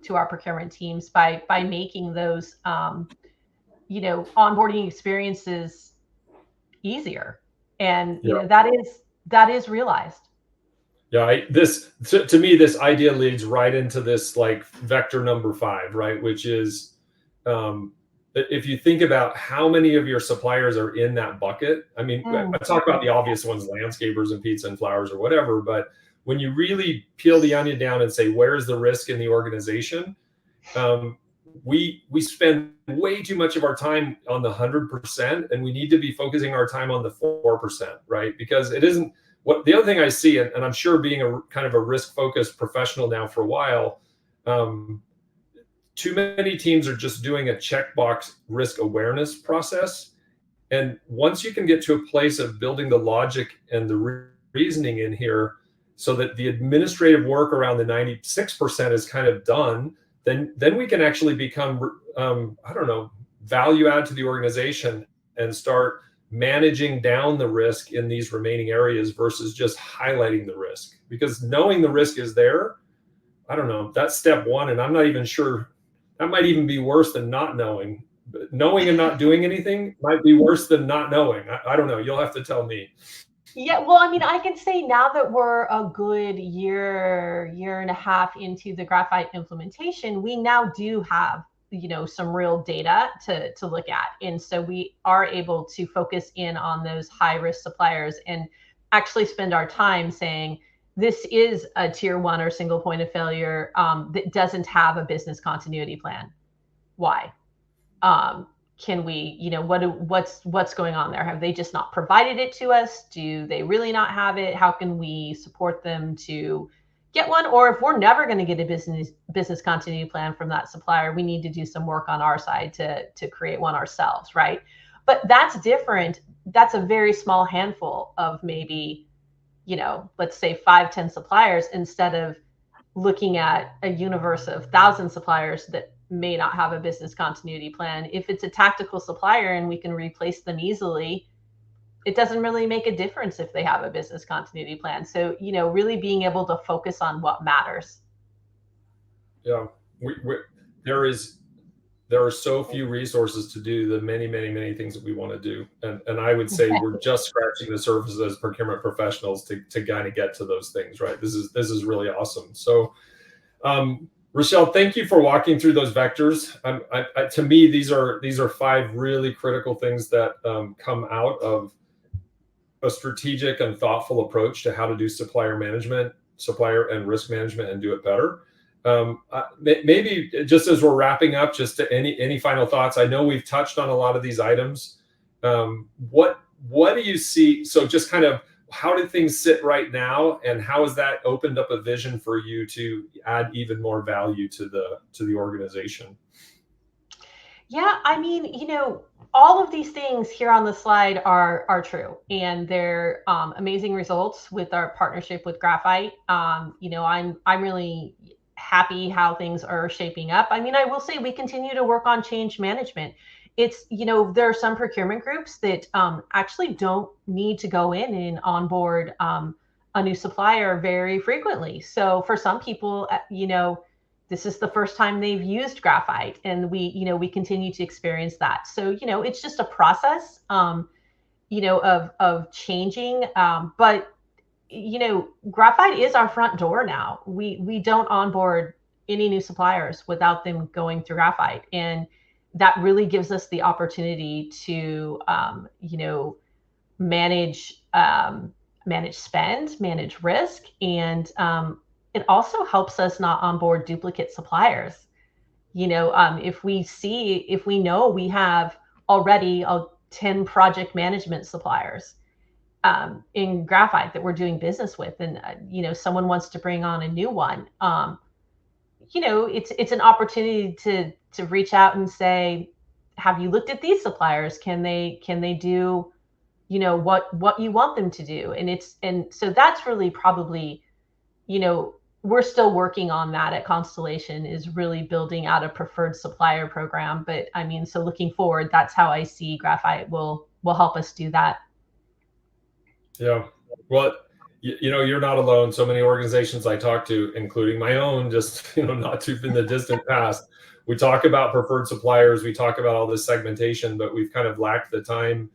to our procurement teams by making those, onboarding experiences easier. And, that is realized. Yeah, to me, this idea leads right into this like vector number 5, right? Which is, if you think about how many of your suppliers are in that bucket. I mean, I talk about the obvious ones, landscapers and pizza and flowers or whatever, but when you really peel the onion down and say, where's the risk in the organization? We spend way too much of our time on the 100%, and we need to be focusing our time on the 4%, right? Because it isn't. The other thing I see, and I'm sure being a kind of a risk-focused professional now for a while, too many teams are just doing a checkbox risk awareness process. And once you can get to a place of building the logic and the reasoning in here so that the administrative work around the 96% is kind of done, then we can actually become, value add to the organization and start managing down the risk in these remaining areas versus just highlighting the risk. Because knowing the risk is there, that's step 1. And I'm not even sure, that might even be worse than not knowing. But knowing and not doing anything might be worse than not knowing. I don't know. You'll have to tell me. Yeah, well, I mean, I can say now that we're a good year and a half into the Graphite implementation, we now do have some real data to look at. And so we are able to focus in on those high risk suppliers and actually spend our time saying, this is a tier 1 or single point of failure that doesn't have a business continuity plan. Why? Can we, what's going on there? Have they just not provided it to us? Do they really not have it? How can we support them to get one? Or if we're never going to get a business continuity plan from that supplier, we need to do some work on our side to create one ourselves, right? But that's different. That's a very small handful of maybe, let's say 5-10 suppliers, instead of looking at a universe of 1,000 suppliers that may not have a business continuity plan. If it's a tactical supplier and we can replace them easily, it doesn't really make a difference if they have a business continuity plan. So, really being able to focus on what matters. Yeah, there are so few resources to do the many, many, many things that we want to do. And I would say we're just scratching the surface as procurement professionals to kind of get to those things, right? This is really awesome. So, Rochelle, thank you for walking through those vectors. To me, these are 5 really critical things that come out of a strategic and thoughtful approach to how to do supplier and risk management and do it better. Maybe just as we're wrapping up, just to any final thoughts. I know we've touched on a lot of these items. What do you see? So just kind of, how do things sit right now, and how has that opened up a vision for you to add even more value to the organization? Yeah, I mean, all of these things here on the slide are true, and they're amazing results with our partnership with Graphite. I'm really happy how things are shaping up. I mean, I will say we continue to work on change management. It's, there are some procurement groups that actually don't need to go in and onboard a new supplier very frequently. So for some people, this is the first time they've used Graphite, and we continue to experience that. So, it's just a process. of changing. But Graphite is our front door now. We don't onboard any new suppliers without them going through Graphite, and that really gives us the opportunity to manage spend, manage risk, and it also helps us not onboard duplicate suppliers. If we know we have already 10 project management suppliers in Graphite that we're doing business with, and someone wants to bring on a new one, it's an opportunity to reach out and say, have you looked at these suppliers? Can they do what you want them to do? And so that's really probably, we're still working on that at Constellation, is really building out a preferred supplier program. But I mean, so looking forward, that's how I see Graphite will help us do that. Yeah. Well, you're not alone. So many organizations I talk to, including my own, just, not too in the distant past, we talk about preferred suppliers. We talk about all this segmentation, but we've kind of lacked the time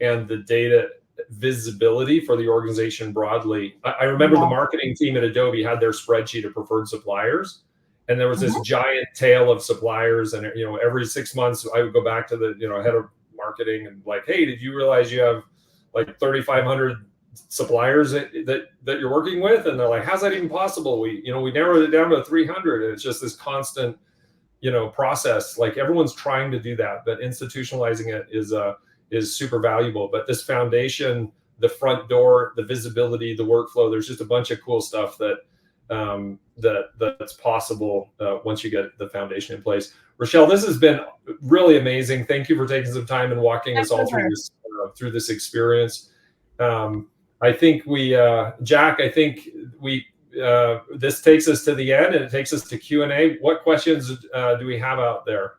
and the data visibility for the organization broadly. I remember the marketing team at Adobe had their spreadsheet of preferred suppliers, and there was this giant tail of suppliers. And, every 6 months I would go back to the, head of marketing and like, hey, did you realize you have like 3,500 suppliers that you're working with? And they're like, how's that even possible? We narrowed it down to 300. And it's just this constant, process. Like, everyone's trying to do that, but institutionalizing it is super valuable. But this foundation, the front door, the visibility, the workflow, there's just a bunch of cool stuff that's possible once you get the foundation in place. Rochelle, this has been really amazing. Thank you for taking some time and walking us all through this experience. I think Jack, this takes us to the end, and it takes us to Q&A. What questions do we have out there?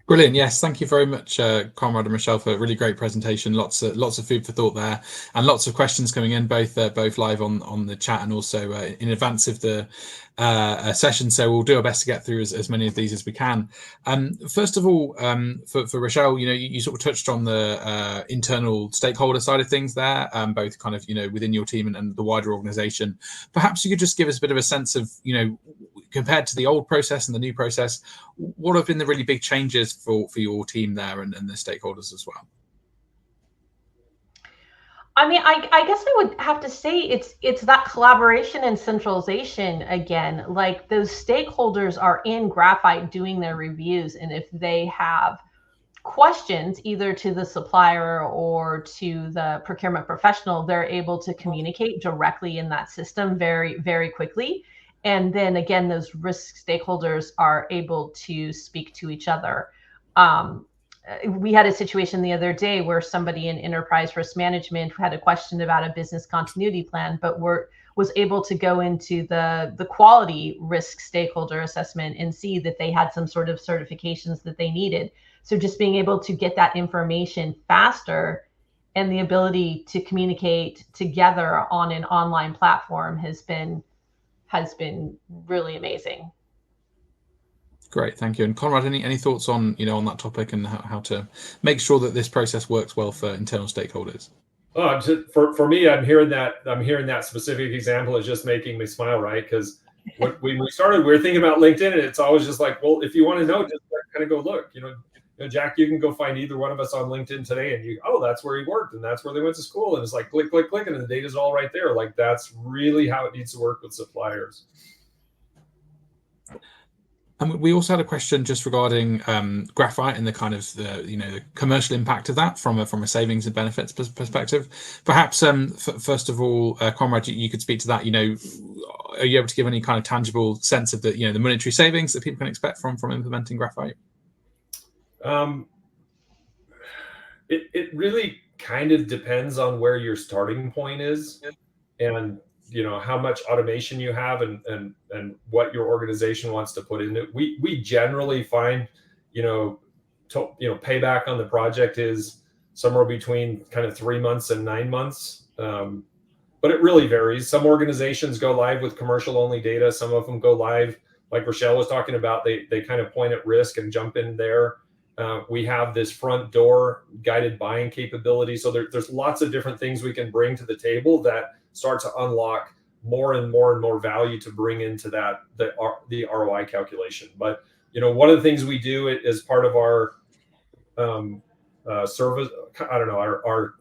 Brilliant. Yes, thank you very much, Conrad and Michelle, for a really great presentation. Lots of food for thought there, and lots of questions coming in, both live on the chat and also in advance of the session. So we'll do our best to get through as many of these as we can. First of all, for Rochelle, you sort of touched on the internal stakeholder side of things there, both kind of within your team and the wider organization. Perhaps you could just give us a bit of a sense of compared to the old process and the new process, what have been the really big changes for your team there and the stakeholders as well? I mean, I guess I would have to say it's that collaboration and centralization again. Like, those stakeholders are in Graphite doing their reviews, and if they have questions either to the supplier or to the procurement professional, they're able to communicate directly in that system very, very quickly. And then again, those risk stakeholders are able to speak to each other. We had a situation the other day where somebody in enterprise risk management had a question about a business continuity plan, but was able to go into the quality risk stakeholder assessment and see that they had some sort of certifications that they needed. So just being able to get that information faster and the ability to communicate together on an online platform has been really amazing. Great, thank you. And Conrad, any thoughts on on that topic and how to make sure that this process works well for internal stakeholders? Oh, for me, I'm hearing that specific example is just making me smile, right? Because when we started, we were thinking about LinkedIn, and it's always just like, well, if you want to know, just kind of go look. Jack, you can go find either one of us on LinkedIn today, and that's where he worked, and that's where they went to school, and it's like click, click, click, and the data's all right there. Like, that's really how it needs to work with suppliers. And we also had a question just regarding Graphite and the kind of the commercial impact of that from a savings and benefits perspective. Perhaps first of all, Conrad, you could speak to that. Are you able to give any kind of tangible sense of the the monetary savings that people can expect from implementing Graphite? It really kind of depends on where your starting point is, and how much automation you have and what your organization wants to put in it. We generally find payback on the project is somewhere between kind of 3 months and 9 months, but it really varies. Some organizations go live with commercial only data. Some of them go live, like Rochelle was talking about, they kind of point at risk and jump in there We have this front door guided buying capability. So there's lots of different things we can bring to the table that start to unlock more and more and more value to bring into the ROI calculation. But one of the things we do as part of our service, I don't know, our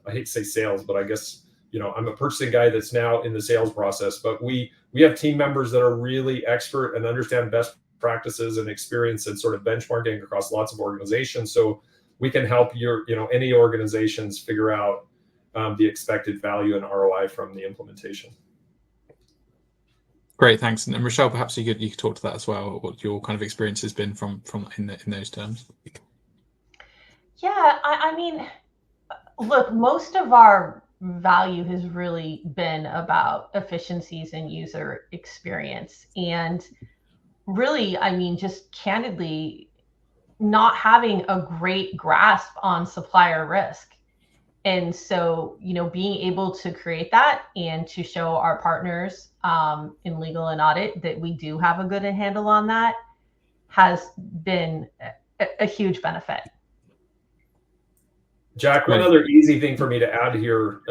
I hate to say sales, but I guess I'm a purchasing guy that's now in the sales process. But we have team members that are really expert and understand best practices and experience and sort of benchmarking across lots of organizations, so we can help any organizations figure out the expected value and ROI from the implementation. Great, thanks. And Rochelle, perhaps you could talk to that as well, what your kind of experience has been from in those terms. Yeah, I mean, look, most of our value has really been about efficiencies and user experience. And really, I mean, just candidly, not having a great grasp on supplier risk. And so, being able to create that and to show our partners in legal and audit that we do have a good handle on that has been a huge benefit. Jack, one other easy thing for me to add here,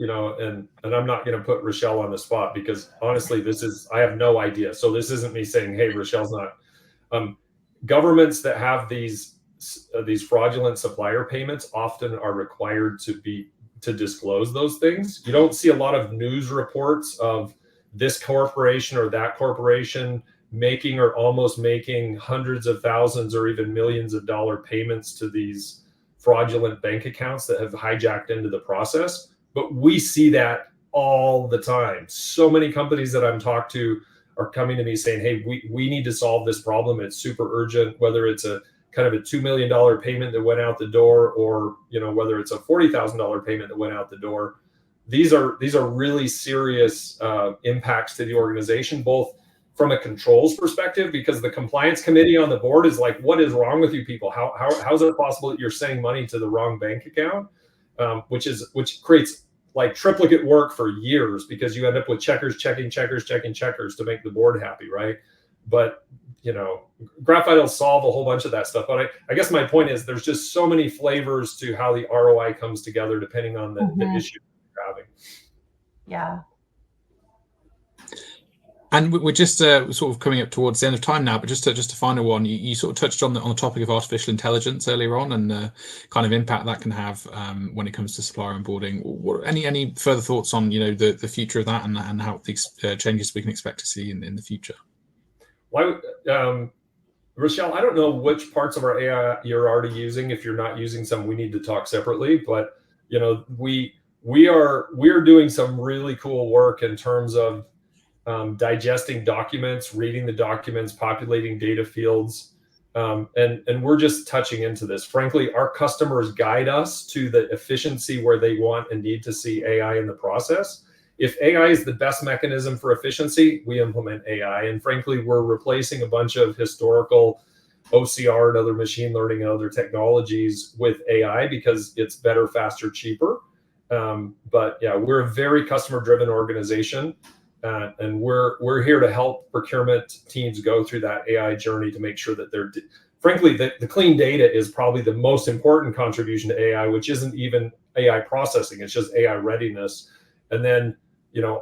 and I'm not going to put Rochelle on the spot because honestly, I have no idea. So this isn't me saying, hey, Rochelle's not. Governments that have these fraudulent supplier payments often are required to disclose those things. You don't see a lot of news reports of this corporation or that corporation making or almost making hundreds of thousands or even millions of dollar payments to these fraudulent bank accounts that have hijacked into the process. But we see that all the time. So many companies that I'm talked to are coming to me saying, hey, we need to solve this problem. It's super urgent, whether it's a kind of a $2 million payment that went out the door, or whether it's a $40,000 payment that went out the door. These are really serious impacts to the organization, both from a controls perspective, because the compliance committee on the board is like, what is wrong with you people? How's it possible that you're sending money to the wrong bank account? Which creates like triplicate work for years, because you end up with checkers checking checkers to make the board happy, right? But Graphite will solve a whole bunch of that stuff. But I guess my point is there's just so many flavors to how the ROI comes together depending on the issue you're having. Yeah. And we're just sort of coming up towards the end of time now, but just a final one. You sort of touched on the topic of artificial intelligence earlier on, and the kind of impact that can have when it comes to supplier onboarding. Any further thoughts on the future of that and how these changes we can expect to see in the future? Well, Rochelle, I don't know which parts of our AI you're already using. If you're not using some, we need to talk separately. But we're doing some really cool work in terms of digesting documents, reading the documents, populating data fields, and we're just touching into this. Frankly, our customers guide us to the efficiency where they want and need to see AI in the process. If AI is the best mechanism for efficiency, we implement AI. And frankly, we're replacing a bunch of historical OCR and other machine learning and other technologies with AI because it's better, faster, cheaper. But yeah, we're a very customer-driven organization. And we're here to help procurement teams go through that AI journey to make sure that frankly, the clean data is probably the most important contribution to AI, which isn't even AI processing, it's just AI readiness. And then,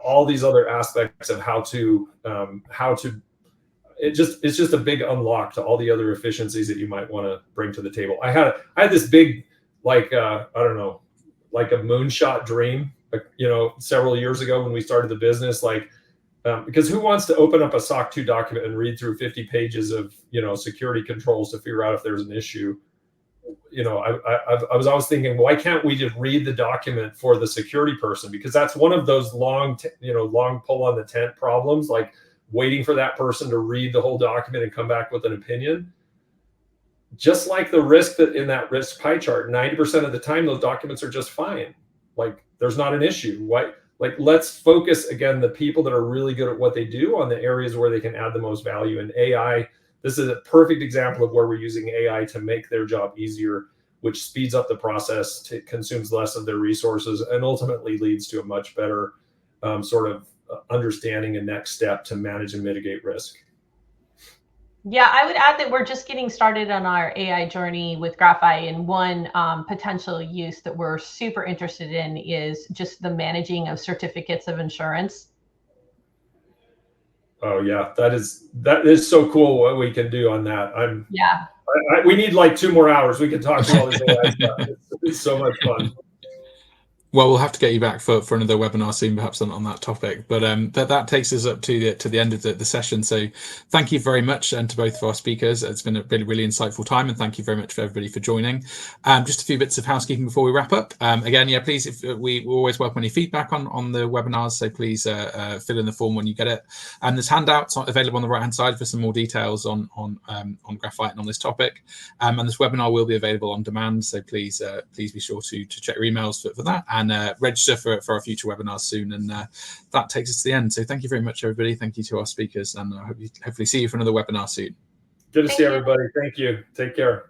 all these other aspects of it's just a big unlock to all the other efficiencies that you might want to bring to the table. I had this big, I don't know, like a moonshot dream, several years ago when we started the business, because who wants to open up a SOC 2 document and read through 50 pages of, security controls to figure out if there's an issue? I was always thinking, why can't we just read the document for the security person? Because that's one of those long pull on the tent problems, like waiting for that person to read the whole document and come back with an opinion. Just like the risk that in that risk pie chart, 90% of the time, those documents are just fine. Like there's not an issue. Why? Like, let's focus again, the people that are really good at what they do on the areas where they can add the most value. And AI, this is a perfect example of where we're using AI to make their job easier, which speeds up the process, consumes less of their resources, and ultimately leads to a much better sort of understanding and next step to manage and mitigate risk. Yeah, I would add that we're just getting started on our AI journey with Graphite, and one potential use that we're super interested in is just the managing of certificates of insurance. Oh yeah, that is so cool what we can do on that. Yeah. We need like 2 more hours. We can talk through all this AI stuff. It's so much fun. Well, we'll have to get you back for another webinar soon, perhaps on that topic. But that takes us up to the end of the session. So thank you very much, and to both of our speakers. It's been a really insightful time, and thank you very much for everybody for joining. Just a few bits of housekeeping before we wrap up. Again, yeah, please, if we always welcome any feedback on the webinars, so please fill in the form when you get it. And there's handouts available on the right hand side for some more details on Graphite and on this topic. And this webinar will be available on demand, so please be sure to check your emails for that, and register for our future webinars soon. And that takes us to the end. So thank you very much, everybody. Thank you to our speakers, and I hope hopefully see you for another webinar soon. Good to see everybody. Thank you. Take care.